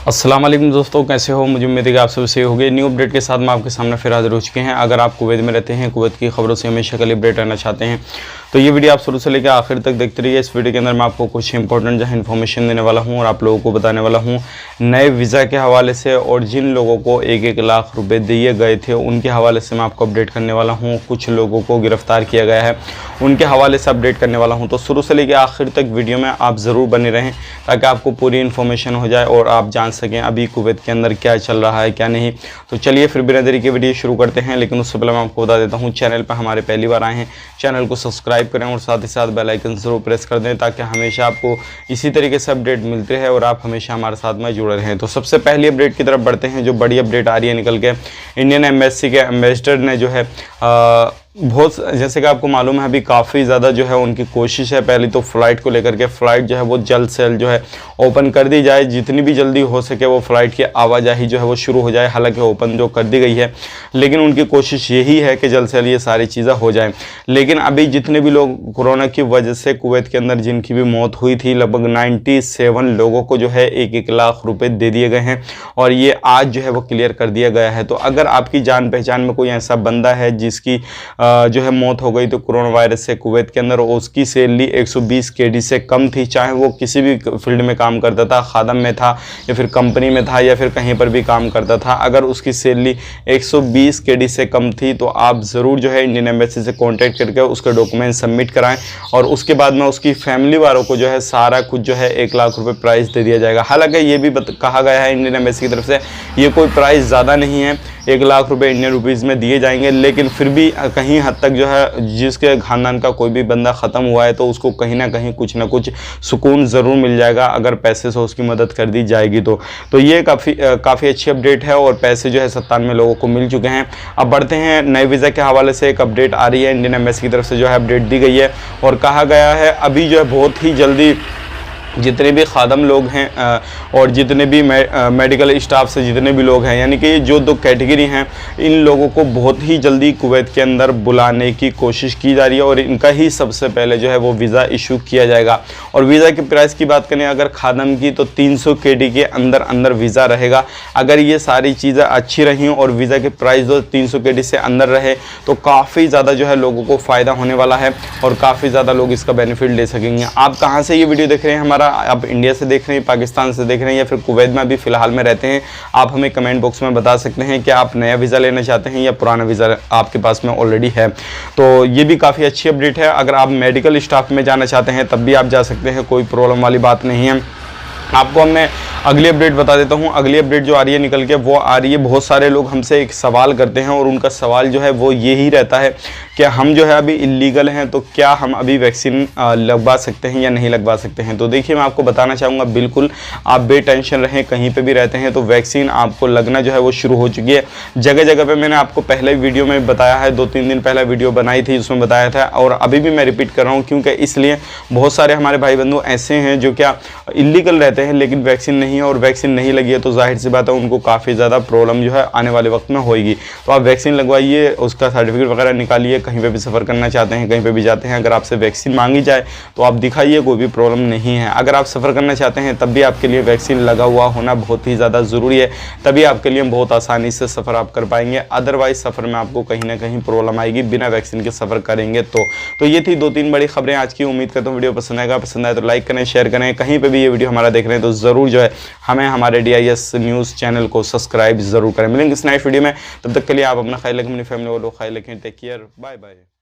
अस्सलाम वालेकुम दोस्तों, कैसे हो? मुझे उम्मीद है कि आप सब सही होंगे। न्यू अपडेट के साथ मैं आपके सामने फिर हाजिर हो चुके हैं। अगर आप कुवैत में रहते हैं, कुवैत की खबरों से हमेशा कल अपडेट रहना चाहते हैं तो ये वीडियो आप शुरू से लेकर आखिर तक देखते रहिए। इस वीडियो के अंदर मैं आपको कुछ इंपॉर्टेंट जो है इन्फॉर्मेशन देने वाला हूँ और आप लोगों को बताने वाला हूँ नए वीज़ा के हवाले से, और जिन लोगों को 1-1 लाख रुपये दिए गए थे उनके हवाले से मैं आपको अपडेट करने वाला हूँ। कुछ लोगों को गिरफ्तार किया गया है, उनके हवाले से अपडेट करने वाला हूँ। तो शुरू से लेकर आखिर तक वीडियो में आप ज़रूर बने रहें ताकि आपको पूरी इन्फॉर्मेशन हो जाए और आप जान सकें अभी कुवैत के अंदर क्या चल रहा है क्या नहीं। तो चलिए फिर बिना देरी के वीडियो शुरू करते हैं। लेकिन उससे पहले मैं आपको बता देता हूँ, चैनल पर हमारे पहली बार आए हैं, चैनल को सब्सक्राइब करें और साथ ही साथ बेल आइकन ज़रूर प्रेस कर दें ताकि हमेशा आपको इसी तरीके से अपडेट मिलते रहे और आप हमेशा हमारे साथ में जुड़े रहें। तो सबसे पहली अपडेट की तरफ बढ़ते हैं। जो बड़ी अपडेट आ रही है निकल के, इंडियन एम्बेसी के एम्बेसडर ने जो है बहुत, जैसे कि आपको मालूम है, अभी काफ़ी ज़्यादा जो है उनकी कोशिश है। पहले तो फ़्लाइट को लेकर के, फ़्लाइट जो है वो जल्द से जल्द जो है ओपन कर दी जाए, जितनी भी जल्दी हो सके वो फ़्लाइट की आवाजाही जो है वो शुरू हो जाए। हालांकि ओपन जो कर दी गई है, लेकिन उनकी कोशिश यही है कि जल्द से जल्द ये सारी चीज़ें हो जाएं। लेकिन अभी जितने भी लोग कोरोना की वजह से कुवैत के अंदर जिनकी भी मौत हुई थी, लगभग 97 लोगों को जो है 1-1 लाख रुपये दे दिए गए हैं और ये आज जो है वो क्लियर कर दिया गया है। तो अगर आपकी जान पहचान में कोई ऐसा बंदा है जिसकी जो है मौत हो गई तो कोरोना वायरस से कुवैत के अंदर, उसकी सैलरी 120 केडी से कम थी, चाहे वो किसी भी फील्ड में काम करता था, खादम में था या फिर कंपनी में था या फिर कहीं पर भी काम करता था, अगर उसकी सैलरी 120 केडी से कम थी तो आप ज़रूर जो है इंडियन एम्बेसी से कांटेक्ट करके उसके डॉक्यूमेंट सबमिट कराएं और उसके बाद में उसकी फैमिली वालों को जो है सारा कुछ जो है 1 लाख रुपये प्राइज़ दे दिया जाएगा। हालांकि ये भी कहा गया है इंडियन एम्बेसी की तरफ से, ये कोई प्राइस ज़्यादा नहीं है, 1 लाख रुपये इंडियन रुपीज़ में दिए जाएंगे। लेकिन फिर भी कहीं हद तक जो है जिसके खानदान का कोई भी बंदा ख़त्म हुआ है तो उसको कहीं ना कहीं कुछ ना कुछ सुकून ज़रूर मिल जाएगा अगर पैसे से उसकी मदद कर दी जाएगी तो ये काफ़ी अच्छी अपडेट है और पैसे जो है 97 लोगों को मिल चुके हैं। अब बढ़ते हैं नए वीज़ा के हवाले से। एक अपडेट आ रही है, इंडियन एम्बेसी की तरफ से जो है अपडेट दी गई है और कहा गया है अभी जो है बहुत ही जल्दी जितने भी खादम लोग हैं और जितने भी मेडिकल स्टाफ से जितने भी लोग हैं, यानी कि ये जो 2 कैटेगरी हैं, इन लोगों को बहुत ही जल्दी कुवैत के अंदर बुलाने की कोशिश की जा रही है और इनका ही सबसे पहले जो है वो वीज़ा इशू किया जाएगा। और वीज़ा की प्राइस की बात करें अगर खादम की, तो 300 केडी के अंदर वीज़ा रहेगा। अगर ये सारी चीज़ें अच्छी रहीं और वीज़ा की प्राइस जो 300 केडी से अंदर रहे तो काफ़ी ज़्यादा जो है लोगों को फ़ायदा होने वाला है और काफ़ी ज़्यादा लोग इसका बेनिफिट ले सकेंगे। आप कहाँ से ये वीडियो देख रहे हैं हमारा? आप इंडिया से देख रहे हैं, पाकिस्तान से देख रहे हैं या फिर कुवैत में अभी फ़िलहाल में रहते हैं? आप हमें कमेंट बॉक्स में बता सकते हैं कि आप नया वीज़ा लेना चाहते हैं या पुराना वीज़ा आपके पास में ऑलरेडी है। तो ये भी काफ़ी अच्छी अपडेट है। अगर आप मेडिकल स्टाफ में जाना चाहते हैं तब भी आप जा सकते हैं, कोई प्रॉब्लम वाली बात नहीं है। आपको मैं अगली अपडेट बता देता हूं। अगली अपडेट जो आ रही है निकल के, वो आ रही है, बहुत सारे लोग हमसे एक सवाल करते हैं और उनका सवाल जो है वो यही रहता है कि हम जो है अभी इलीगल हैं तो क्या हम अभी वैक्सीन लगवा सकते हैं या नहीं लगवा सकते हैं। तो देखिए मैं आपको बताना चाहूँगा, बिल्कुल आप बेटेंशन रहें, कहीं पर भी रहते हैं तो वैक्सीन आपको लगना जो है वो शुरू हो चुकी है। जगह जगह पर मैंने आपको पहले वीडियो में बताया है, 2-3 दिन पहले वीडियो बनाई थी उसमें बताया था और अभी भी मैं रिपीट कर रहा हूँ क्योंकि इसलिए बहुत सारे हमारे भाई बंधु ऐसे हैं जो क्या इलीगल रहते हैं लेकिन वैक्सीन नहीं है और वैक्सीन नहीं लगी है तो जाहिर सी बात है उनको काफ़ी ज़्यादा प्रॉब्लम जो है आने वाले वक्त में होगी। तो आप वैक्सीन लगवाइए, उसका सर्टिफिकेट वगैरह निकालिए, कहीं पे भी सफ़र करना चाहते हैं, कहीं पे भी जाते हैं, अगर आपसे वैक्सीन मांगी जाए तो आप दिखाइए, कोई भी प्रॉब्लम नहीं है। अगर आप सफ़र करना चाहते हैं तब भी आपके लिए वैक्सीन लगा हुआ होना बहुत ही ज़्यादा ज़रूरी है, तभी आपके लिए बहुत आसानी से सफ़र आप कर पाएंगे। अदरवाइज़ सफ़र में आपको कहीं ना कहीं प्रॉब्लम आएगी बिना वैक्सीन के सफ़र करेंगे तो ये थी 2-3 बड़ी खबरें आज की। उम्मीद करता हूँ वीडियो पसंद आएगा, पसंद आए तो लाइक करें, शेयर करें। कहीं पर भी ये वीडियो हमारा देख रहे हैं तो ज़रूर जो है हमें हमारे DIS न्यूज़ चैनल को सब्सक्राइब जरूर करें। मिलेंगे इस नेक्स्ट वीडियो में, तब तक के लिए आप अपना ख्याल रखें, अपनी फैमिली वालों को ख्याल रखें। Take care, bye bye.